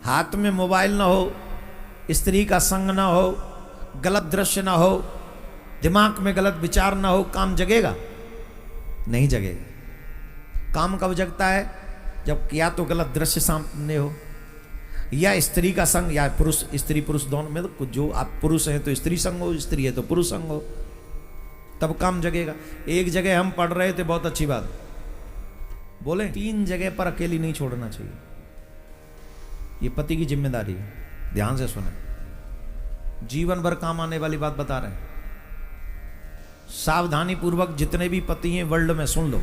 हाथ में मोबाइल ना हो, स्त्री का संग ना हो, गलत दृश्य ना हो, दिमाग में गलत विचार ना हो, काम जगेगा? नहीं जगेगा। काम कब जगता है? जब या तो गलत दृश्य सामने हो, या स्त्री का संग, या पुरुष स्त्री पुरुष दोनों में, तो जो आप पुरुष हैं तो स्त्री संग हो, स्त्री है तो पुरुष संग हो, तब काम जगेगा। एक जगह हम पढ़ रहे थे, बहुत अच्छी बात बोले, 3 जगह पर अकेली नहीं छोड़ना चाहिए। ये पति की जिम्मेदारी है, ध्यान से सुने, जीवन भर काम आने वाली बात बता रहे हैं। सावधानी पूर्वक जितने भी पति हैं वर्ल्ड में सुन लो।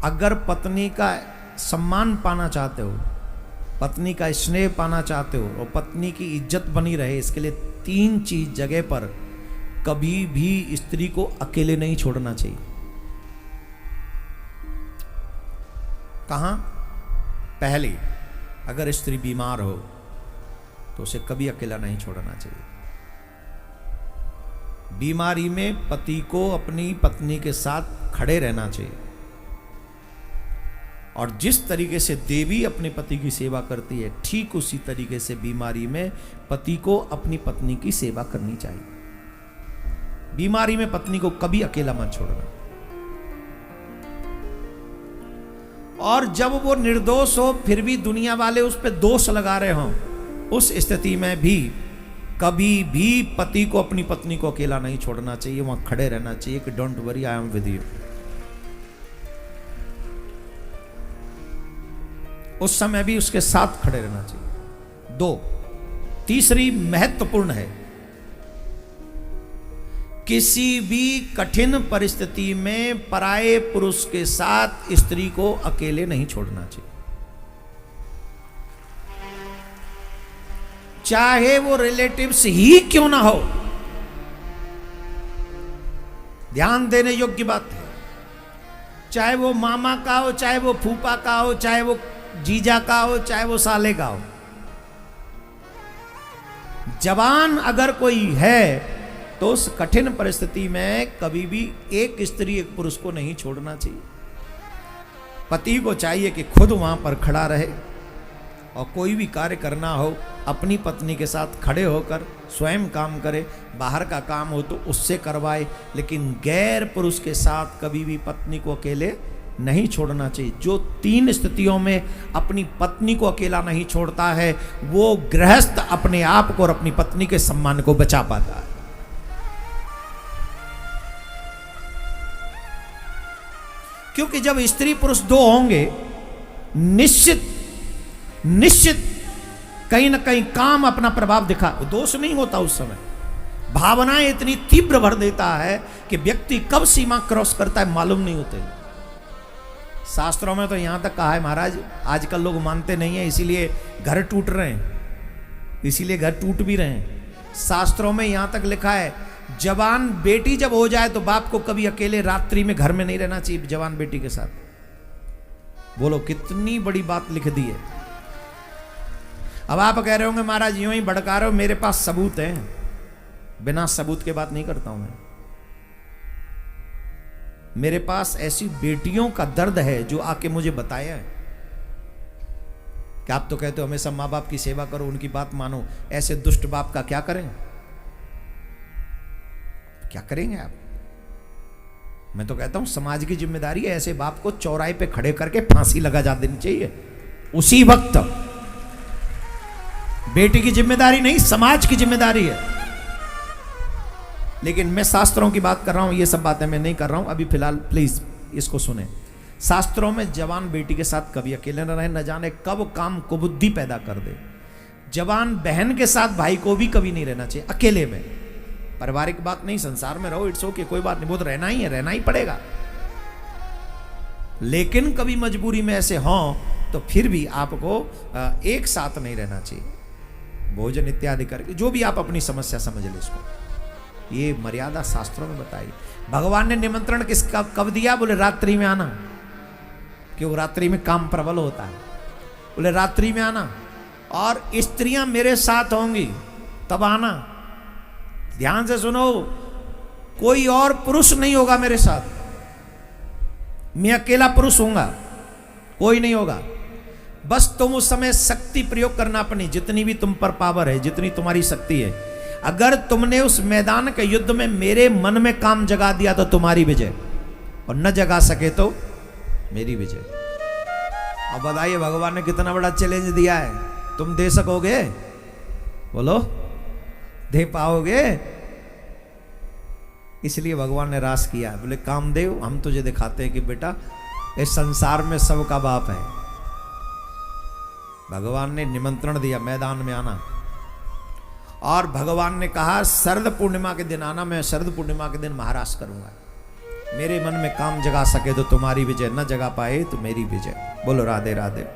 अगर पत्नी का सम्मान पाना चाहते हो, पत्नी का स्नेह पाना चाहते हो और पत्नी की इज्जत बनी रहे, इसके लिए 3 चीज जगह पर कभी भी स्त्री को अकेले नहीं छोड़ना चाहिए। कहां? पहली, अगर स्त्री बीमार हो तो उसे कभी अकेला नहीं छोड़ना चाहिए। बीमारी में पति को अपनी पत्नी के साथ खड़े रहना चाहिए। और जिस तरीके से देवी अपने पति की सेवा करती है, ठीक उसी तरीके से बीमारी में पति को अपनी पत्नी की सेवा करनी चाहिए। बीमारी में पत्नी को कभी अकेला मत छोड़ना। और जब वो निर्दोष हो फिर भी दुनिया वाले उस पर दोष लगा रहे हों, उस स्थिति में भी कभी भी पति को अपनी पत्नी को अकेला नहीं छोड़ना चाहिए, वहां खड़े रहना चाहिए कि don't worry, I am with you. उस समय भी उसके साथ खड़े रहना चाहिए। 2, तीसरी महत्वपूर्ण है, किसी भी कठिन परिस्थिति में पराये पुरुष के साथ स्त्री को अकेले नहीं छोड़ना चाहिए, चाहे वो रिलेटिव्स ही क्यों ना हो। ध्यान देने योग्य बात है। चाहे वो मामा का हो, चाहे वो फूफा का हो, चाहे वो जीजा का हो, चाहे वो साले का हो, जवान अगर कोई है तो उस कठिन परिस्थिति में कभी भी एक स्त्री एक पुरुष को नहीं छोड़ना चाहिए। पति को चाहिए कि खुद वहां पर खड़ा रहे और कोई भी कार्य करना हो अपनी पत्नी के साथ खड़े होकर स्वयं काम करे, बाहर का काम हो तो उससे करवाए, लेकिन गैर पुरुष के साथ कभी भी पत्नी को अकेले नहीं छोड़ना चाहिए। जो 3 स्थितियों में अपनी पत्नी को अकेला नहीं छोड़ता है, वो गृहस्थ अपने आप को और अपनी पत्नी के सम्मान को बचा पाता है। क्योंकि जब स्त्री पुरुष 2 होंगे, निश्चित कहीं ना कहीं काम अपना प्रभाव दिखा, दोष नहीं होता उस समय। भावनाएं इतनी तीव्र भर देता है कि व्यक्ति कब सीमा क्रॉस करता है मालूम नहीं होते। शास्त्रों में तो यहां तक कहा है महाराज, आजकल लोग मानते नहीं है, इसीलिए घर टूट रहे हैं, इसीलिए घर टूट भी रहे हैं। शास्त्रों में यहां तक लिखा है, जवान बेटी जब हो जाए तो बाप को कभी अकेले रात्रि में घर में नहीं रहना चाहिए जवान बेटी के साथ। बोलो कितनी बड़ी बात लिख दी है। अब आप कह रहे होंगे महाराज यूं ही भड़का रहे हो, मेरे पास सबूत है। बिना सबूत के बात नहीं करता हूं मैं। मेरे पास ऐसी बेटियों का दर्द है जो आके मुझे बताया है कि आप तो कहते हो हमेशा माँ बाप की सेवा करो, उनकी बात मानो, ऐसे दुष्ट बाप का क्या करें? क्या करेंगे आप? मैं तो कहता हूं समाज की जिम्मेदारी है, ऐसे बाप को चौराहे पे खड़े करके फांसी लगा जा देनी चाहिए उसी वक्त। बेटी की जिम्मेदारी नहीं, समाज की जिम्मेदारी है। लेकिन मैं शास्त्रों की बात कर रहा हूं, ये सब बातें मैं नहीं कर रहा हूं अभी फिलहाल, प्लीज इसको सुने। शास्त्रों में जवान बेटी के साथ कभी अकेले न रहे, न जाने कब काम कुबुद्धि पैदा कर दे। जवान बहन के साथ भाई को भी कभी नहीं रहना चाहिए अकेले में। पारिवारिक बात नहीं, संसार में रहो, इट्स ओके, कोई बात नहीं, वो तो रहना ही है, रहना ही पड़ेगा। लेकिन कभी मजबूरी में ऐसे हों तो फिर भी आपको एक साथ नहीं रहना चाहिए, भोजन इत्यादि करके, जो भी आप अपनी समस्या समझ ले इसको। ये मर्यादा शास्त्रों में बताई। भगवान ने निमंत्रण किसका कब दिया? बोले रात्रि में आना, क्यों? रात्रि में काम प्रबल होता है। बोले रात्रि में आना और स्त्रियां मेरे साथ होंगी तब आना। ध्यान से सुनो, कोई और पुरुष नहीं होगा मेरे साथ, मैं अकेला पुरुष होऊंगा, कोई नहीं होगा। बस तुम उस समय शक्ति प्रयोग करना अपनी, जितनी भी तुम पर पावर है, जितनी तुम्हारी शक्ति है। अगर तुमने उस मैदान के युद्ध में मेरे मन में काम जगा दिया तो तुम्हारी विजय, और न जगा सके तो मेरी विजय। अब बताइए भगवान ने कितना बड़ा चैलेंज दिया है, तुम दे सकोगे? बोलो, दे पाओगे? इसलिए भगवान ने रास किया है। बोले कामदेव, हम तुझे दिखाते हैं कि बेटा इस संसार में सबका बाप है। भगवान ने निमंत्रण दिया मैदान में आना, और भगवान ने कहा शरद पूर्णिमा के दिन आना, मैं शरद पूर्णिमा के दिन महाराज करूंगा। मेरे मन में काम जगा सके तो तुम्हारी विजय, न जगा पाए तो मेरी विजय। बोलो राधे राधे।